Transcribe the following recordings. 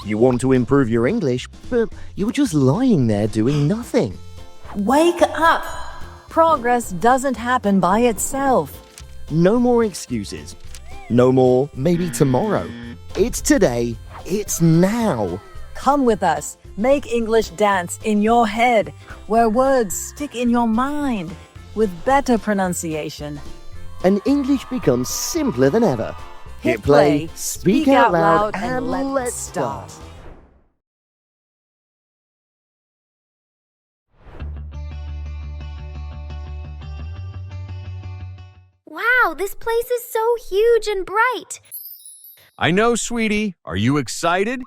You want to improve your English, but you're just lying there doing nothing. Wake up! Progress doesn't happen by itself. No more excuses. No more maybe tomorrow. It's today. It's now. Come with us. Make English dance in your head, where words stick in your mind, with better pronunciation. And English becomes simpler than ever. Hit play, speak out loud, and let's start. Wow, this place is so huge and bright. I know, sweetie. Are you excited?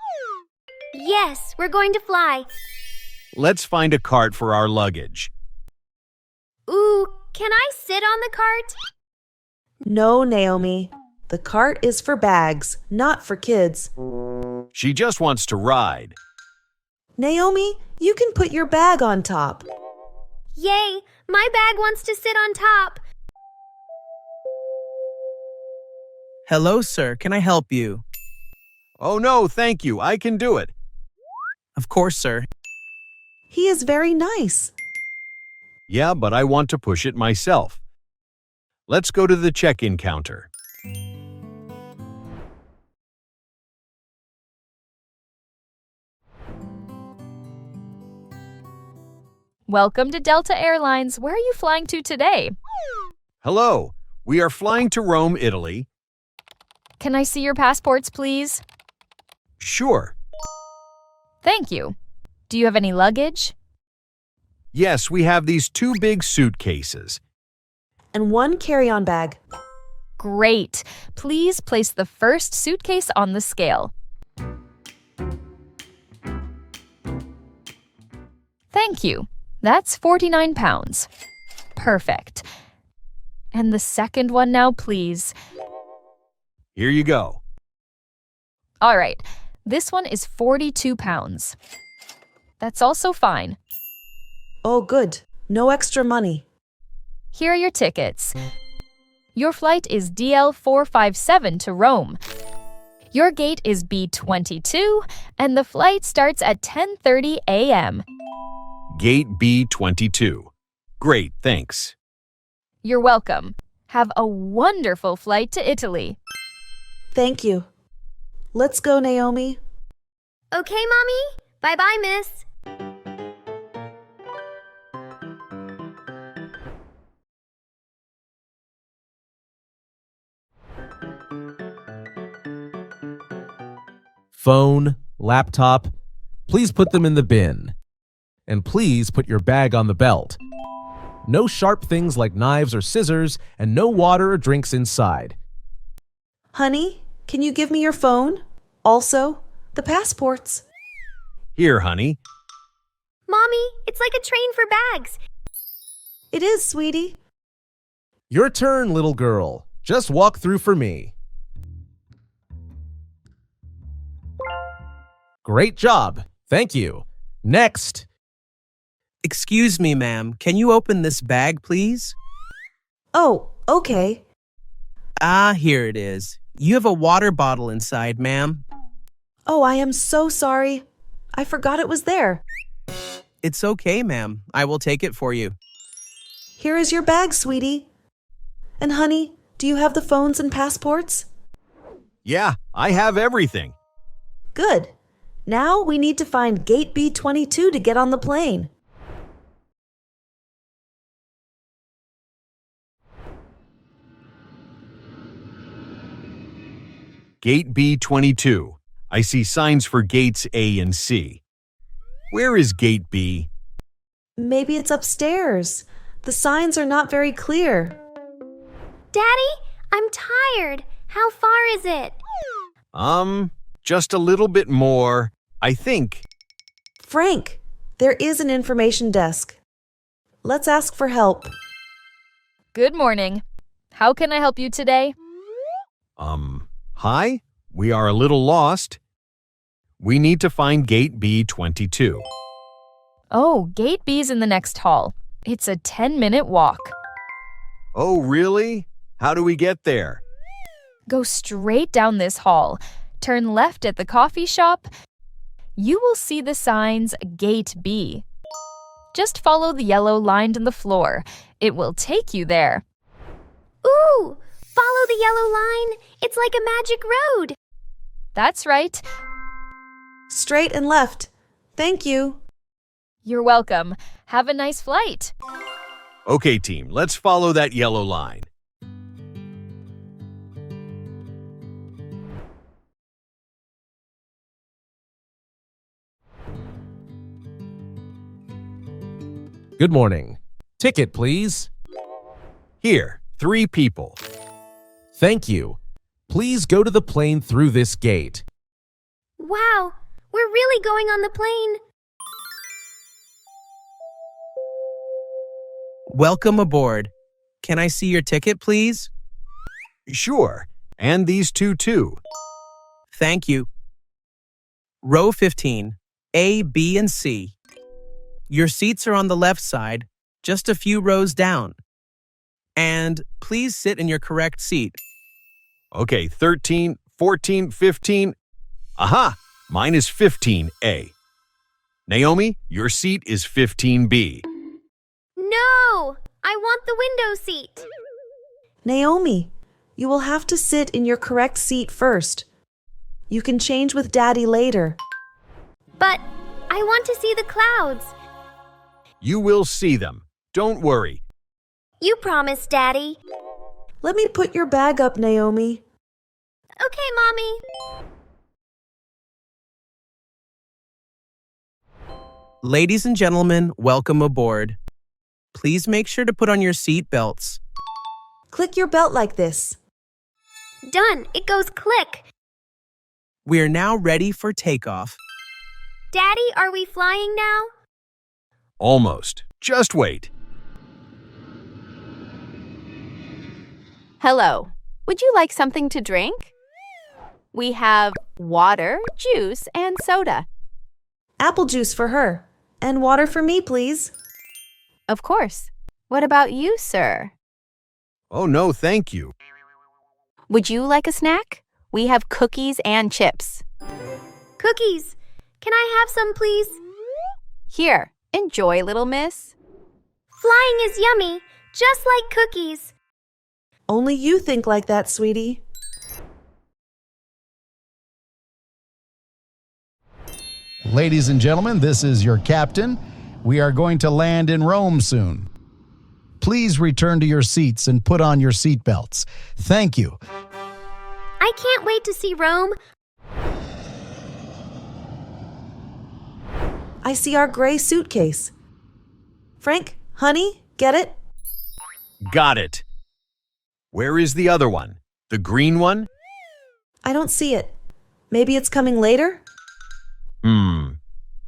Yes, we're going to fly. Let's find a cart for our luggage. Ooh, can I sit on the cart? No, Naomi. The cart is for bags, not for kids. She just wants to ride. Naomi, you can put your bag on top. Yay, my bag wants to sit on top. Hello, sir. Can I help you? Oh, no, thank you. I can do it. Of course, sir. He is very nice. Yeah, but I want to push it myself. Let's go to the check-in counter. Welcome to Delta Airlines. Where are you flying to today? Hello. We are flying to Rome, Italy. Can I see your passports, please? Sure. Thank you. Do you have any luggage? Yes, we have these 2 big suitcases. And one carry-on bag. Great. Please place the first suitcase on the scale. Thank you. That's 49 pounds. Perfect. And the second one now, please. Here you go. All right. This one is 42 pounds. That's also fine. Oh, good. No extra money. Here are your tickets. Your flight is DL457 to Rome. Your gate is B22, and the flight starts at 10:30 a.m. Gate B22. Great, thanks. You're welcome. Have a wonderful flight to Italy. Thank you. Let's go, Naomi. Okay, Mommy? Bye-bye, Miss. Phone, laptop, please put them in the bin. And please put your bag on the belt. No sharp things like knives or scissors, and no water or drinks inside. Honey, can you give me your phone? Also, the passports. Here, honey. Mommy, it's like a train for bags. It is, sweetie. Your turn, little girl. Just walk through for me. Great job. Thank you. Next. Excuse me, ma'am. Can you open this bag, please? Oh, okay. Ah, here it is. You have a water bottle inside, ma'am. Oh, I am so sorry. I forgot it was there. It's okay, ma'am. I will take it for you. Here is your bag, sweetie. And honey, do you have the phones and passports? Yeah, I have everything. Good. Now we need to find gate B22 to get on the plane. Gate B22. I see signs for gates A and C. Where is gate B? Maybe it's upstairs. The signs are not very clear. Daddy, I'm tired. How far is it? Just a little bit more, I think. Frank, there is an information desk. Let's ask for help. Good morning. How can I help you today? Hi? We are a little lost. We need to find gate B22. Oh, gate B's in the next hall. It's a 10-minute walk. Oh, really? How do we get there? Go straight down this hall. Turn left at the coffee shop. you will see the signs Gate B. Just follow the yellow line in the floor. It will take you there. Ooh, follow the yellow line. It's like a magic road. That's right. Straight and left. Thank you. You're welcome. Have a nice flight. Okay, team, let's follow that yellow line. Good morning. Ticket, please. Here, 3 people. Thank you. Please go to the plane through this gate. Wow, we're really going on the plane. Welcome aboard. Can I see your ticket, please? Sure, and these 2 too. Thank you. Row 15, A, B, and C. Your seats are on the left side, just a few rows down. And please sit in your correct seat. Okay, 13, 14, 15. Aha! Mine is 15A. Naomi, your seat is 15B. No, I want the window seat. Naomi, you will have to sit in your correct seat first. You can change with Daddy later. But I want to see the clouds. You will see them. Don't worry. You promised, Daddy. Let me put your bag up, Naomi. Okay, Mommy. Ladies and gentlemen, welcome aboard. Please make sure to put on your seat belts. Click your belt like this. Done. It goes click. We are now ready for takeoff. Daddy, are we flying now? Almost. Just wait. Hello. Would you like something to drink? We have water, juice, and soda. Apple juice for her. And water for me, please. Of course. What about you, sir? Oh, no, thank you. Would you like a snack? We have cookies and chips. Cookies. Can I have some, please? Here, enjoy, little miss. Flying is yummy, just like cookies. Only you think like that, sweetie. Ladies and gentlemen, this is your captain. We are going to land in Rome soon. Please return to your seats and put on your seatbelts. Thank you. I can't wait to see Rome. I see our gray suitcase. Frank, honey, get it? Got it. Where is the other one? The green one? I don't see it. Maybe it's coming later?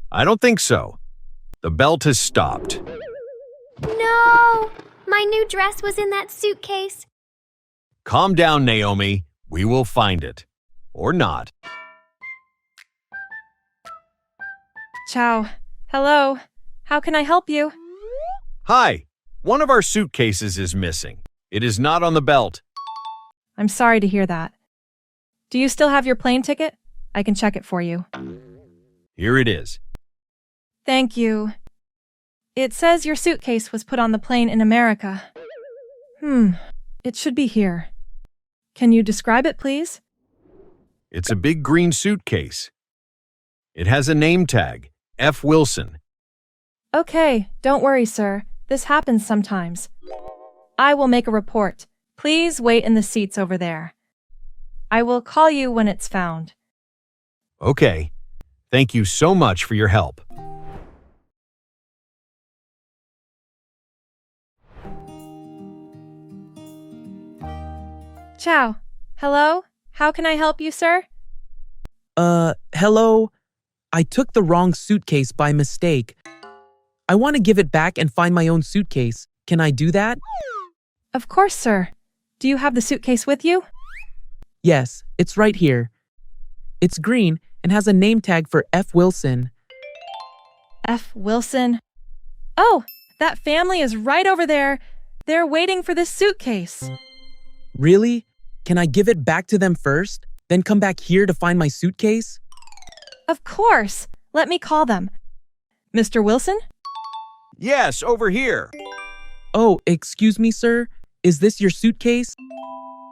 I don't think so. The belt has stopped. No! My new dress was in that suitcase. Calm down, Naomi. We will find it. Or not. Ciao. Hello. How can I help you? Hi. One of our suitcases is missing. It is not on the belt. I'm sorry to hear that. Do you still have your plane ticket? I can check it for you. Here it is. Thank you. It says your suitcase was put on the plane in America. It should be here. Can you describe it, please? It's a big green suitcase. It has a name tag, F. Wilson. Okay, don't worry, sir. This happens sometimes. I will make a report. Please wait in the seats over there. I will call you when it's found. Okay. Thank you so much for your help. Ciao. Hello? How can I help you, sir? Hello? I took the wrong suitcase by mistake. I want to give it back and find my own suitcase. Can I do that? Of course, sir. Do you have the suitcase with you? Yes, it's right here. It's green and has a name tag for F. Wilson. F. Wilson? Oh, that family is right over there. They're waiting for this suitcase. Really? Can I give it back to them first, then come back here to find my suitcase? Of course. Let me call them. Mr. Wilson? Yes, over here. Oh, excuse me, sir. Is this your suitcase?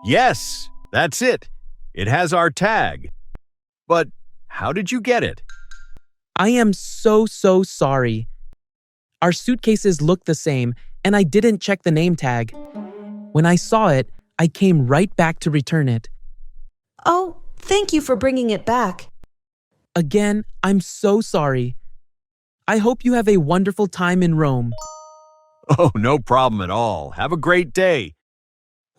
Yes, that's it. It has our tag. But how did you get it? I am so sorry. Our suitcases look the same, and I didn't check the name tag. When I saw it, I came right back to return it. Oh, thank you for bringing it back. Again, I'm so sorry. I hope you have a wonderful time in Rome. Oh, no problem at all. Have a great day.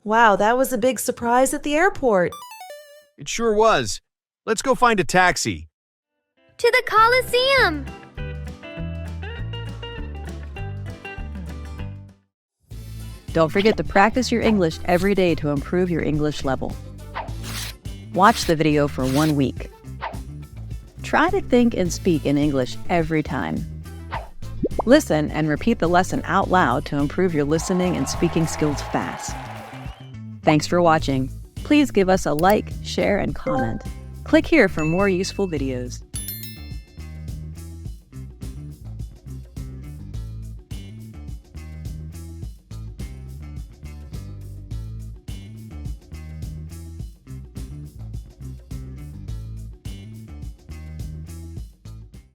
Wow, that was a big surprise at the airport. It sure was. Let's go find a taxi. To the Colosseum! Don't forget to practice your English every day to improve your English level. Watch the video for 1 week. Try to think and speak in English every time. Listen and repeat the lesson out loud to improve your listening and speaking skills fast. Thanks for watching. Please give us a like, share, and comment. Click here for more useful videos.